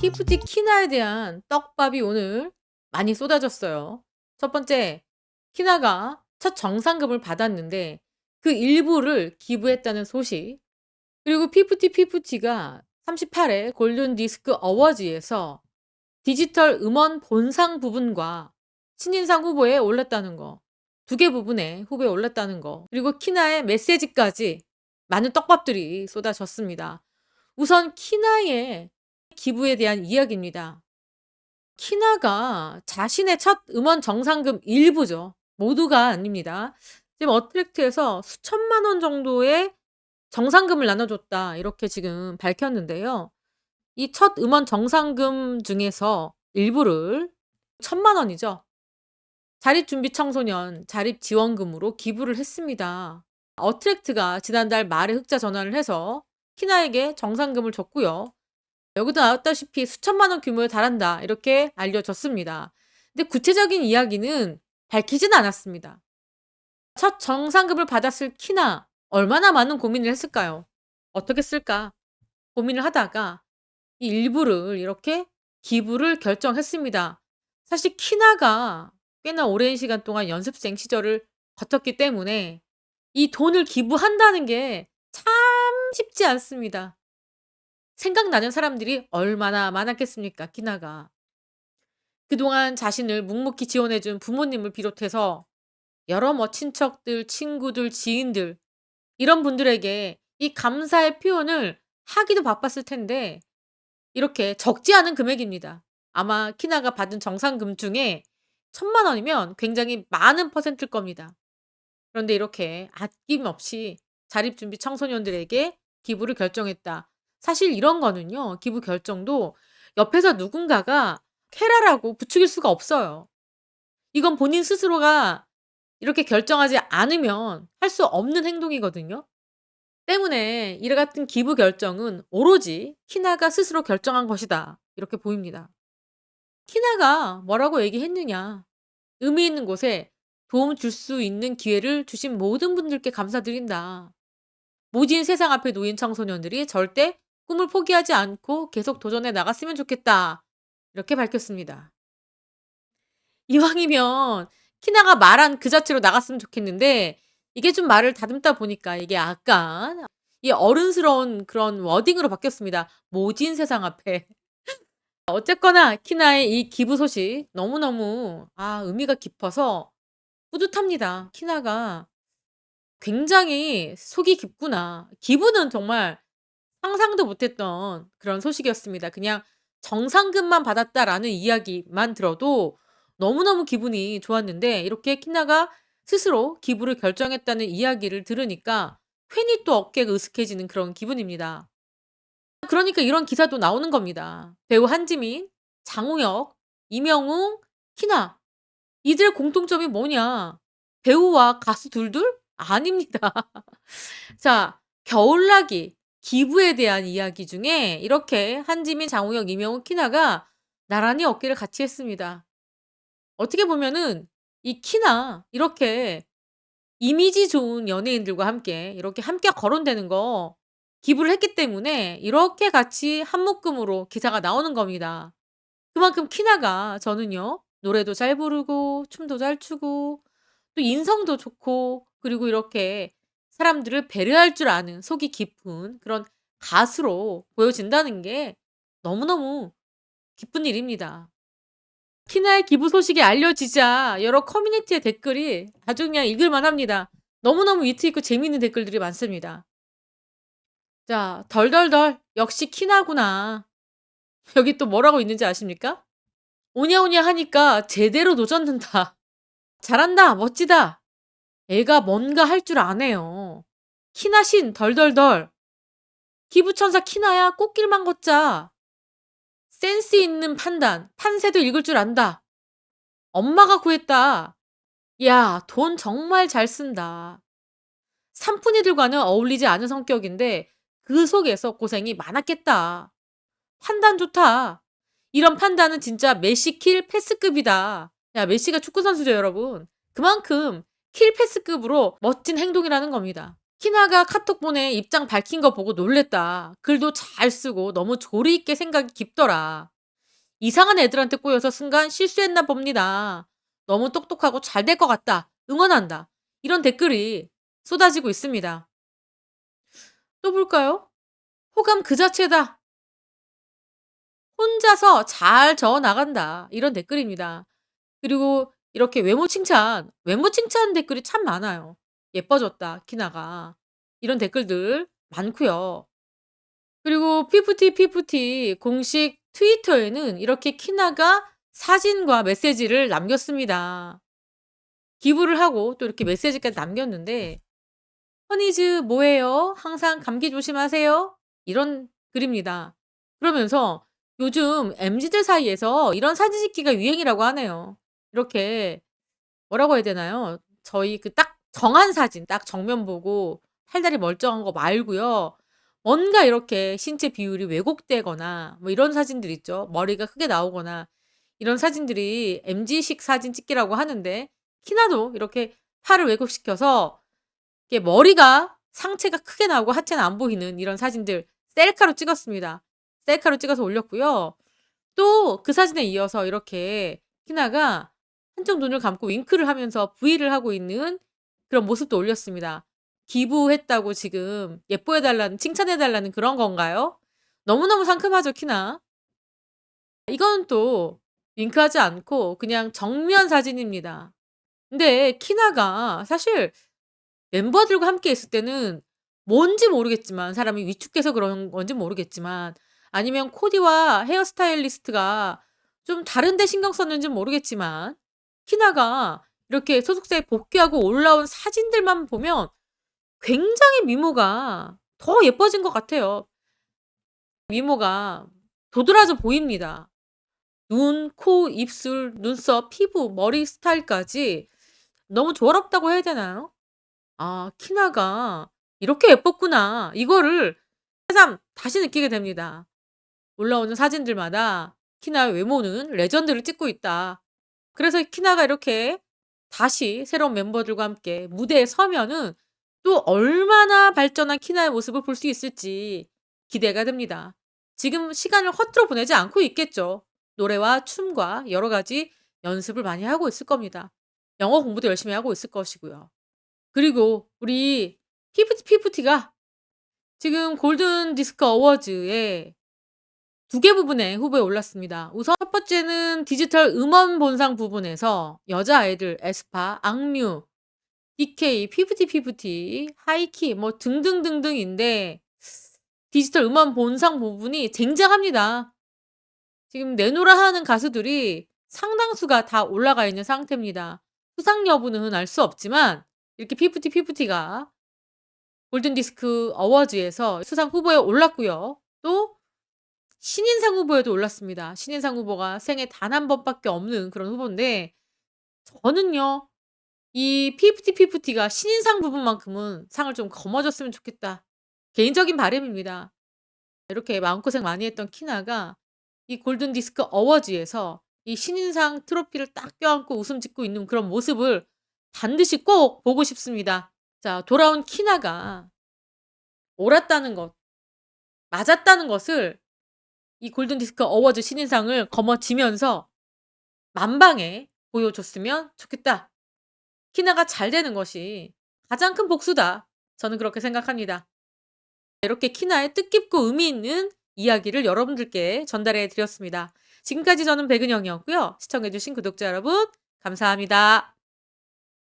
티프티 키나에 대한 떡밥이 오늘 많이 쏟아졌어요. 첫 번째, 키나가 첫 정상금을 받았는데 그 일부를 기부했다는 소식. 그리고 피프티가 38회 골든 디스크 어워즈에서 디지털 음원 본상 부분과 신인상 후보에 올랐다는 거. 두 개 부분에 후보에 올랐다는 거. 그리고 키나의 메시지까지 많은 떡밥들이 쏟아졌습니다. 우선 키나의 기부에 대한 이야기입니다. 키나가 자신의 첫 음원 정상금 일부죠. 모두가 아닙니다. 지금 어트랙트에서 수천만 원 정도의 정상금을 나눠줬다. 이렇게 지금 밝혔는데요. 이 첫 음원 정상금 중에서 일부를 1,000만 원이죠. 자립준비 청소년 자립지원금으로 기부를 했습니다. 어트랙트가 지난달 말에 흑자 전환을 해서 키나에게 정상금을 줬고요. 여기도 나왔다시피 수천만 원 규모에 달한다. 이렇게 알려졌습니다. 근데 구체적인 이야기는 밝히진 않았습니다. 첫 정상금을 받았을 키나 얼마나 많은 고민을 했을까요? 어떻게 쓸까? 고민을 하다가 이 일부를 이렇게 기부를 결정했습니다. 사실 키나가 꽤나 오랜 시간 동안 연습생 시절을 거쳤기 때문에 이 돈을 기부한다는 게 참 쉽지 않습니다. 생각나는 사람들이 얼마나 많았겠습니까, 키나가. 그동안 자신을 묵묵히 지원해 준 부모님을 비롯해서 여러 친척들, 친구들, 지인들 이런 분들에게 이 감사의 표현을 하기도 바빴을 텐데 이렇게 적지 않은 금액입니다. 아마 키나가 받은 정상금 중에 1,000만 원이면 굉장히 많은 퍼센트일 겁니다. 그런데 이렇게 아낌없이 자립준비 청소년들에게 기부를 결정했다. 사실 이런 거는요. 기부 결정도 옆에서 누군가가 해라라고 부추길 수가 없어요. 이건 본인 스스로가 이렇게 결정하지 않으면 할 수 없는 행동이거든요. 때문에 이 같은 기부 결정은 오로지 키나가 스스로 결정한 것이다. 이렇게 보입니다. 키나가 뭐라고 얘기했느냐. 의미 있는 곳에 도움 줄 수 있는 기회를 주신 모든 분들께 감사드린다. 모진 세상 앞에 놓인 청소년들이 절대 꿈을 포기하지 않고 계속 도전해 나갔으면 좋겠다. 이렇게 밝혔습니다. 이왕이면 키나가 말한 그 자체로 나갔으면 좋겠는데 이게 좀 말을 다듬다 보니까 이게 약간 이 어른스러운 그런 워딩으로 바뀌었습니다. 모진 세상 앞에. 어쨌거나 키나의 이 기부 소식 너무너무 의미가 깊어서 뿌듯합니다. 키나가 굉장히 속이 깊구나. 기부는 정말 상상도 못했던 그런 소식이었습니다. 그냥 정상금만 받았다라는 이야기만 들어도 너무너무 기분이 좋았는데 이렇게 키나가 스스로 기부를 결정했다는 이야기를 들으니까 괜히 또 어깨가 으스해지는 그런 기분입니다. 그러니까 이런 기사도 나오는 겁니다. 배우 한지민, 장우혁, 이명웅, 키나 이들의 공통점이 뭐냐? 배우와 가수 둘둘? 아닙니다. 자, 겨울나기 기부에 대한 이야기 중에 이렇게 한지민, 장우혁, 이명웅, 키나가 나란히 어깨를 같이 했습니다. 어떻게 보면은 이 키나 이렇게 이미지 좋은 연예인들과 함께 이렇게 거론되는 거 기부를 했기 때문에 이렇게 같이 한 묶음으로 기사가 나오는 겁니다. 그만큼 키나가 저는요. 노래도 잘 부르고 춤도 잘 추고 또 인성도 좋고 그리고 이렇게 사람들을 배려할 줄 아는 속이 깊은 그런 가수로 보여진다는 게 너무너무 기쁜 일입니다. 키나의 기부 소식이 알려지자 여러 커뮤니티의 댓글이 아주 그냥 읽을 만합니다. 너무너무 위트 있고 재미있는 댓글들이 많습니다. 자, 덜덜덜 역시 키나구나. 여기 또 뭐라고 있는지 아십니까? 오냐오냐 하니까 제대로 노젓는다. 잘한다. 멋지다. 애가 뭔가 할 줄 아네요. 키나신 덜덜덜. 기부천사 키나야 꽃길만 걷자. 센스 있는 판단. 판세도 읽을 줄 안다. 엄마가 구했다. 야, 돈 정말 잘 쓴다. 산푼이들과는 어울리지 않은 성격인데 그 속에서 고생이 많았겠다. 판단 좋다. 이런 판단은 진짜 메시 킬 패스급이다. 야, 메시가 축구 선수죠, 여러분. 그만큼 킬 패스급으로 멋진 행동이라는 겁니다. 키나가 카톡 보내 입장 밝힌 거 보고 놀랬다. 글도 잘 쓰고 너무 조리 있게 생각이 깊더라. 이상한 애들한테 꼬여서 순간 실수했나 봅니다. 너무 똑똑하고 잘 될 것 같다. 응원한다. 이런 댓글이 쏟아지고 있습니다. 또 볼까요? 호감 그 자체다. 혼자서 잘 저어 나간다. 이런 댓글입니다. 그리고 이렇게 외모 칭찬 댓글이 참 많아요. 예뻐졌다, 키나가. 이런 댓글들 많고요. 그리고 피프티 공식 트위터에는 이렇게 키나가 사진과 메시지를 남겼습니다. 기부를 하고 또 이렇게 메시지까지 남겼는데 "허니즈 뭐해요? 항상 감기 조심하세요." 이런 글입니다. 그러면서 요즘 MZ들 사이에서 이런 사진 찍기가 유행이라고 하네요. 이렇게 뭐라고 해야 되나요? 저희 그 딱 정한 사진 딱 정면 보고 팔다리 멀쩡한 거 말고요. 뭔가 이렇게 신체 비율이 왜곡되거나 뭐 이런 사진들 있죠. 머리가 크게 나오거나 이런 사진들이 MZ식 사진 찍기라고 하는데 키나도 이렇게 팔을 왜곡시켜서 이게 머리가 상체가 크게 나오고 하체는 안 보이는 이런 사진들 셀카로 찍었습니다. 셀카로 찍어서 올렸고요. 또 그 사진에 이어서 이렇게 키나가 한쪽 눈을 감고 윙크를 하면서 V를 하고 있는 그런 모습도 올렸습니다. 기부했다고 지금 예뻐해 달라는 칭찬해 달라는 그런 건가요? 너무너무 상큼하죠, 키나. 이거는 또 윙크하지 않고 그냥 정면 사진입니다. 근데 키나가 사실 멤버들과 함께 있을 때는 뭔지 모르겠지만 사람이 위축돼서 그런 건지 모르겠지만 아니면 코디와 헤어 스타일리스트가 좀 다른 데 신경 썼는지는 모르겠지만 키나가 이렇게 소속사에 복귀하고 올라온 사진들만 보면 굉장히 미모가 더 예뻐진 것 같아요. 미모가 도드라져 보입니다. 눈, 코, 입술, 눈썹, 피부, 머리 스타일까지 너무 조화롭다고 해야 되나요? '아 키나가 이렇게 예뻤구나.' 이거를 새삼 다시 느끼게 됩니다. 올라오는 사진들마다 '키나의 외모는 레전드를 찍고 있다.' 그래서 키나가 이렇게 다시 새로운 멤버들과 함께 무대에 서면은 또 얼마나 발전한 키나의 모습을 볼 수 있을지 기대가 됩니다. 지금 시간을 허투루 보내지 않고 있겠죠. 노래와 춤과 여러 가지 연습을 많이 하고 있을 겁니다. 영어 공부도 열심히 하고 있을 것이고요. 그리고 우리 피프티가 지금 골든 디스크 어워즈에 2개 부분에 후보에 올랐습니다. 우선 첫 번째는 디지털 음원 본상 부분에서 여자아이들 에스파, 악뮤, DK, 피프티, 하이키 뭐 등등등등인데 디지털 음원 본상 부분이 쟁쟁합니다. 지금 내노라 하는 가수들이 상당수가 다 올라가 있는 상태입니다. 수상 여부는 알 수 없지만 이렇게 피프티가 골든 디스크 어워즈에서 수상 후보에 올랐고요. 또 신인상 후보에도 올랐습니다. 신인상 후보가 생애 단 한 번밖에 없는 그런 후보인데 저는요. 이 피프티가 신인상 부분만큼은 상을 좀 거머쥐었으면 좋겠다. 개인적인 바람입니다. 이렇게 마음고생 많이 했던 키나가 이 골든 디스크 어워즈에서 이 신인상 트로피를 딱 껴안고 웃음 짓고 있는 그런 모습을 반드시 꼭 보고 싶습니다. 자, 돌아온 키나가 옳았다는 것, 맞았다는 것을 이 골든 디스크 어워즈 신인상을 거머쥐면서 만방에 보여줬으면 좋겠다. 키나가 잘 되는 것이 가장 큰 복수다. 저는 그렇게 생각합니다. 이렇게 키나의 뜻깊고 의미 있는 이야기를 여러분들께 전달해 드렸습니다. 지금까지 저는 백은영이었고요. 시청해 주신 구독자 여러분 감사합니다.